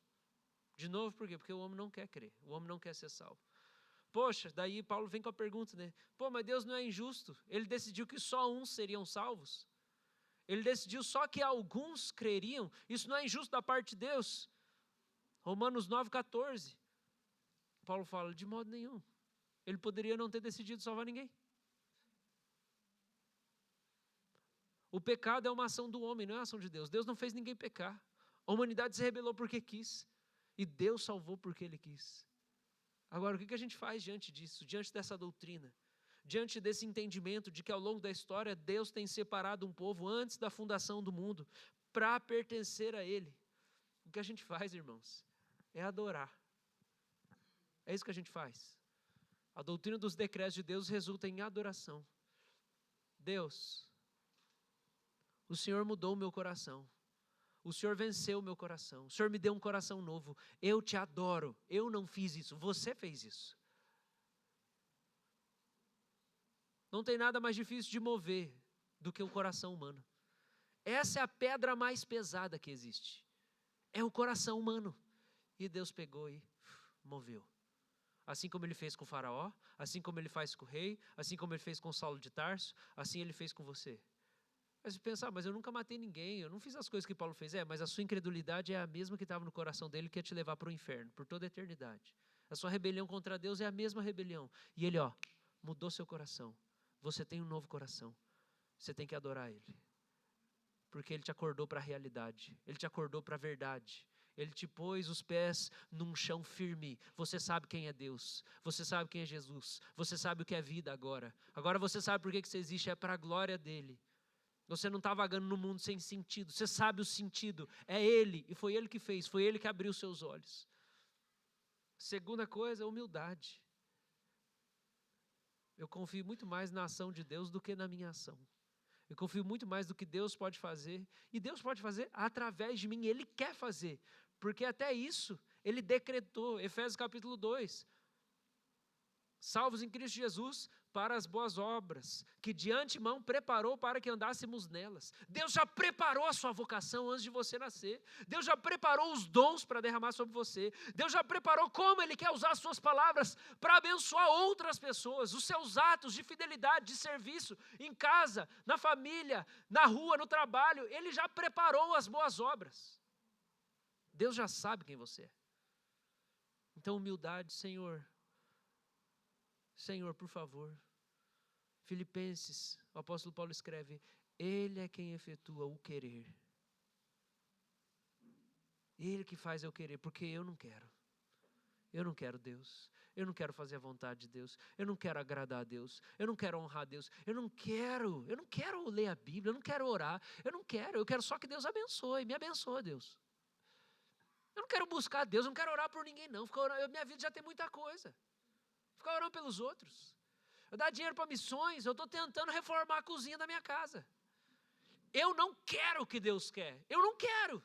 De novo, por quê? Porque o homem não quer crer. O homem não quer ser salvo. Poxa, daí Paulo vem com a pergunta, né? Pô, mas Deus não é injusto. Ele decidiu que só uns seriam salvos. Ele decidiu só que alguns creriam. Isso não é injusto da parte de Deus? Romanos 9,14. Paulo fala, de modo nenhum. Ele poderia não ter decidido salvar ninguém. O pecado é uma ação do homem, não é uma ação de Deus. Deus não fez ninguém pecar. A humanidade se rebelou porque quis. E Deus salvou porque Ele quis. Agora, o que a gente faz diante disso? Diante dessa doutrina? Diante desse entendimento de que ao longo da história Deus tem separado um povo antes da fundação do mundo para pertencer a Ele. O que a gente faz, irmãos? É adorar. É isso que a gente faz. A doutrina dos decretos de Deus resulta em adoração. Deus, o Senhor mudou o meu coração. O Senhor venceu o meu coração. O Senhor me deu um coração novo. Eu te adoro. Eu não fiz isso. Você fez isso. Não tem nada mais difícil de mover do que o coração humano. Essa é a pedra mais pesada que existe. É o coração humano. E Deus pegou e moveu. Assim como ele fez com o faraó, assim como ele faz com o rei, assim como ele fez com Saulo de Tarso, assim ele fez com você. Mas você pensa, mas eu nunca matei ninguém, eu não fiz as coisas que Paulo fez. Mas a sua incredulidade é a mesma que estava no coração dele, que ia te levar para o inferno, por toda a eternidade. A sua rebelião contra Deus é a mesma rebelião. E ele, mudou seu coração. Você tem um novo coração. Você tem que adorar ele. Porque ele te acordou para a realidade. Ele te acordou para a verdade. Ele te pôs os pés num chão firme. Você sabe quem é Deus. Você sabe quem é Jesus. Você sabe o que é vida agora. Agora você sabe por que você existe. É para a glória dele. Você não está vagando no mundo sem sentido. Você sabe o sentido. É ele. E foi ele que fez. Foi ele que abriu seus olhos. Segunda coisa, humildade. Eu confio muito mais na ação de Deus do que na minha ação. Eu confio muito mais do que Deus pode fazer. E Deus pode fazer através de mim. Ele quer fazer. Porque até isso, ele decretou. Efésios capítulo 2. Salvos em Cristo Jesus para as boas obras, que de antemão preparou para que andássemos nelas. Deus já preparou a sua vocação antes de você nascer. Deus já preparou os dons para derramar sobre você. Deus já preparou como Ele quer usar as suas palavras para abençoar outras pessoas, os seus atos de fidelidade, de serviço, em casa, na família, na rua, no trabalho. Ele já preparou as boas obras. Deus já sabe quem você é. Então, humildade, Senhor, por favor. Filipenses, o apóstolo Paulo escreve, ele é quem efetua o querer. Ele que faz eu querer, porque eu não quero. Eu não quero Deus. Eu não quero fazer a vontade de Deus. Eu não quero agradar a Deus. Eu não quero honrar a Deus. Eu não quero ler a Bíblia. Eu não quero orar. Eu quero só que Deus abençoe. Me abençoa, Deus. Eu não quero buscar Deus, eu não quero orar por ninguém, não. Minha vida já tem muita coisa. Ficar orando pelos outros. Eu dar dinheiro para missões, eu estou tentando reformar a cozinha da minha casa. Eu não quero o que Deus quer. Eu não quero.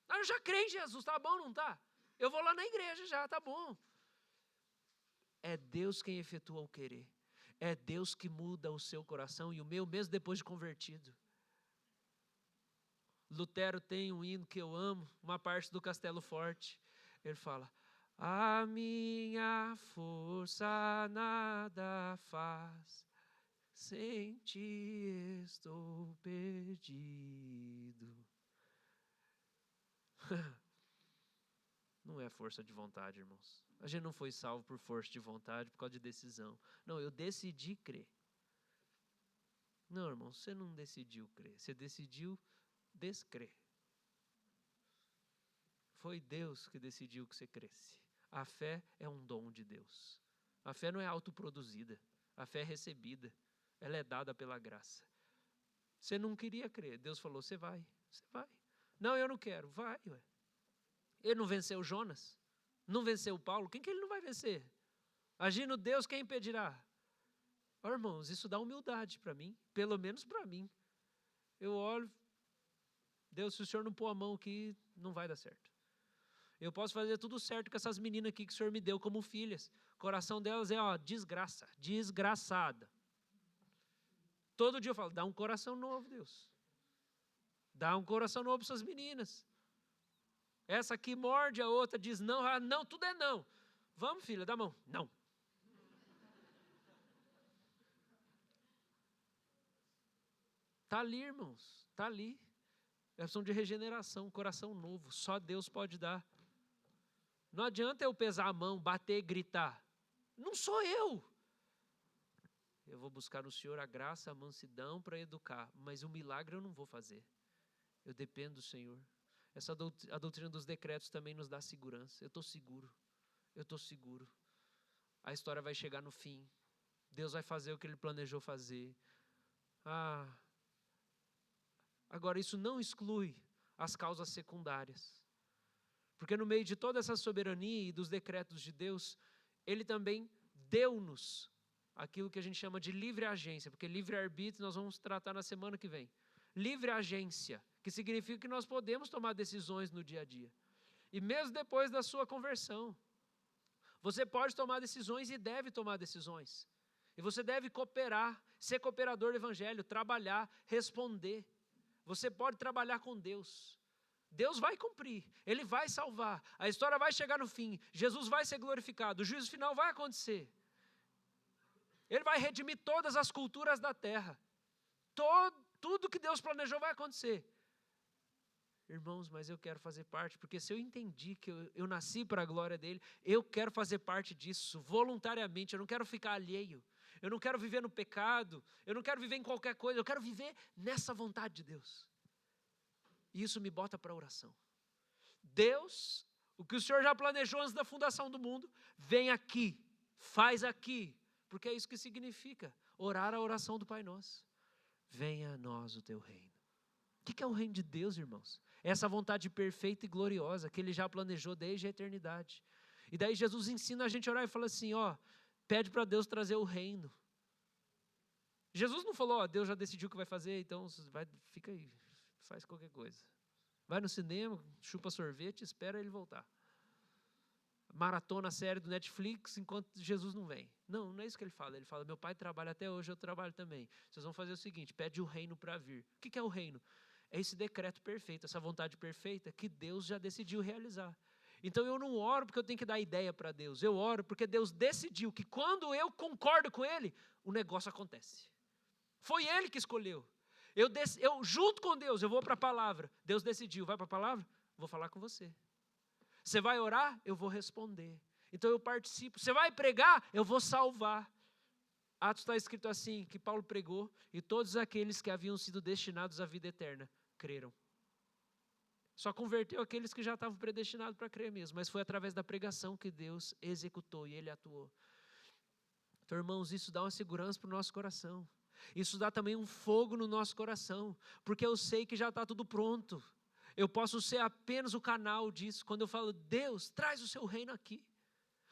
Eu já creio em Jesus, tá bom, não tá? Eu vou lá na igreja já, tá bom. É Deus quem efetua o querer. É Deus que muda o seu coração e o meu mesmo depois de convertido. Lutero tem um hino que eu amo, uma parte do Castelo Forte. Ele fala, a minha força nada faz, sem ti estou perdido. Não é força de vontade, irmãos. A gente não foi salvo por força de vontade, por causa de decisão. Não, eu decidi crer. Não, irmão, você não decidiu crer, você decidiu descrer. Foi Deus que decidiu que você cresce. A fé é um dom de Deus. A fé não é autoproduzida. A fé é recebida. Ela é dada pela graça. Você não queria crer. Deus falou, você vai. Não, eu não quero. Vai, ué. Ele não venceu Jonas? Não venceu Paulo? Quem que ele não vai vencer? Agindo Deus, quem impedirá? Oh, irmãos, isso dá humildade para mim. Pelo menos para mim. Eu olho, Deus, se o Senhor não pôr a mão aqui, não vai dar certo. Eu posso fazer tudo certo com essas meninas aqui que o Senhor me deu como filhas. O coração delas é, desgraçada. Todo dia eu falo, dá um coração novo, Deus. Dá um coração novo para essas meninas. Essa aqui morde, a outra diz não, não, tudo é não. Vamos, filha, dá a mão. Não. Está ali, irmãos, está ali. Elas são de regeneração, coração novo. Só Deus pode dar. Não adianta eu pesar a mão, bater, gritar. Não sou eu. Eu vou buscar no Senhor a graça, a mansidão para educar. Mas o milagre eu não vou fazer. Eu dependo do Senhor. A doutrina dos decretos também nos dá segurança. Eu estou seguro. A história vai chegar no fim. Deus vai fazer o que Ele planejou fazer. Agora, isso não exclui as causas secundárias. Porque no meio de toda essa soberania e dos decretos de Deus, Ele também deu-nos aquilo que a gente chama de livre agência, porque livre-arbítrio nós vamos tratar na semana que vem. Livre agência, que significa que nós podemos tomar decisões no dia a dia. E mesmo depois da sua conversão, você pode tomar decisões e deve tomar decisões. E você deve cooperar, ser cooperador do evangelho, trabalhar, responder. Você pode trabalhar com Deus. Deus vai cumprir, Ele vai salvar, a história vai chegar no fim, Jesus vai ser glorificado, o juízo final vai acontecer. Ele vai redimir todas as culturas da terra. Tudo que Deus planejou vai acontecer. Irmãos, mas eu quero fazer parte, porque se eu entendi que eu nasci para a glória dele, eu quero fazer parte disso voluntariamente, eu não quero ficar alheio, eu não quero viver no pecado, eu não quero viver em qualquer coisa, eu quero viver nessa vontade de Deus. E isso me bota para a oração. Deus, o que o Senhor já planejou antes da fundação do mundo, vem aqui, faz aqui, porque é isso que significa orar a oração do Pai Nosso. Venha a nós o teu reino. O que é o reino de Deus, irmãos? É essa vontade perfeita e gloriosa que Ele já planejou desde a eternidade. E daí Jesus ensina a gente a orar e fala assim, pede para Deus trazer o reino. Jesus não falou, Deus já decidiu o que vai fazer, então fica aí, faz qualquer coisa. Vai no cinema, chupa sorvete, espera Ele voltar. Maratona a série do Netflix enquanto Jesus não vem. Não é isso que Ele fala. Ele fala, meu Pai trabalha até hoje, eu trabalho também. Vocês vão fazer o seguinte, pede o reino para vir. O que é o reino? É esse decreto perfeito, essa vontade perfeita que Deus já decidiu realizar. Então eu não oro porque eu tenho que dar ideia para Deus. Eu oro porque Deus decidiu que quando eu concordo com Ele, o negócio acontece. Foi Ele que escolheu. Eu junto com Deus, eu vou para a palavra. Deus decidiu, vai para a palavra? Vou falar com você. Você vai orar? Eu vou responder. Então eu participo. Você vai pregar? Eu vou salvar. Atos está escrito assim, que Paulo pregou, e todos aqueles que haviam sido destinados à vida eterna, creram. Só converteu aqueles que já estavam predestinados para crer mesmo, mas foi através da pregação que Deus executou e Ele atuou. Então, irmãos, isso dá uma segurança para o nosso coração. Isso dá também um fogo no nosso coração, porque eu sei que já está tudo pronto. Eu posso ser apenas o canal disso, quando eu falo, Deus, traz o seu reino aqui.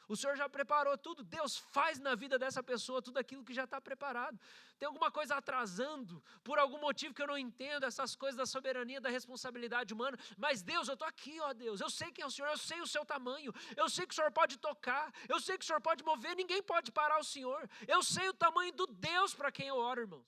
O Senhor já preparou tudo, Deus faz na vida dessa pessoa tudo aquilo que já está preparado. Tem alguma coisa atrasando, por algum motivo que eu não entendo, essas coisas da soberania, da responsabilidade humana, mas Deus, eu estou aqui, Deus, eu sei quem é o Senhor, eu sei o seu tamanho, eu sei que o Senhor pode tocar, eu sei que o Senhor pode mover, ninguém pode parar o Senhor, eu sei o tamanho do Deus para quem eu oro, irmãos.